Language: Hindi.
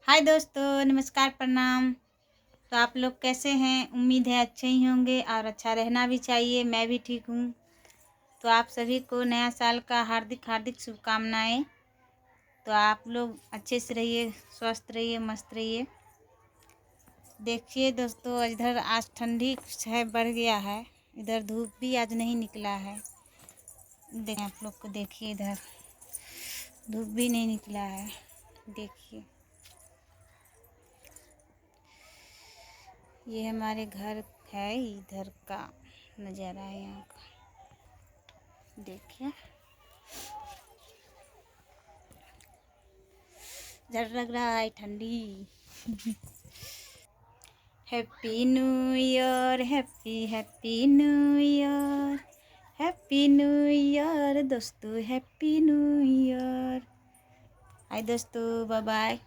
हाय दोस्तों, नमस्कार, प्रणाम। तो आप लोग कैसे हैं? उम्मीद है अच्छे ही होंगे और अच्छा रहना भी चाहिए। मैं भी ठीक हूँ। तो आप सभी को नया साल का हार्दिक हार्दिक शुभकामनाएं। तो आप लोग अच्छे से रहिए, स्वस्थ रहिए, मस्त रहिए। देखिए दोस्तों, इधर आज ठंडी है, बढ़ गया है। इधर धूप भी आज नहीं निकला है। देखें आप लोग को, देखिए इधर धूप भी नहीं निकला है। देखिए ये हमारे घर है, इधर का नज़ारा है यहाँ का। देखिए डर लग रहा है, ठंडी। Happy new year, happy happy new year, happy new year दोस्तों, हैप्पी न्यू ईयर। हाय दोस्तों, बाय बाय।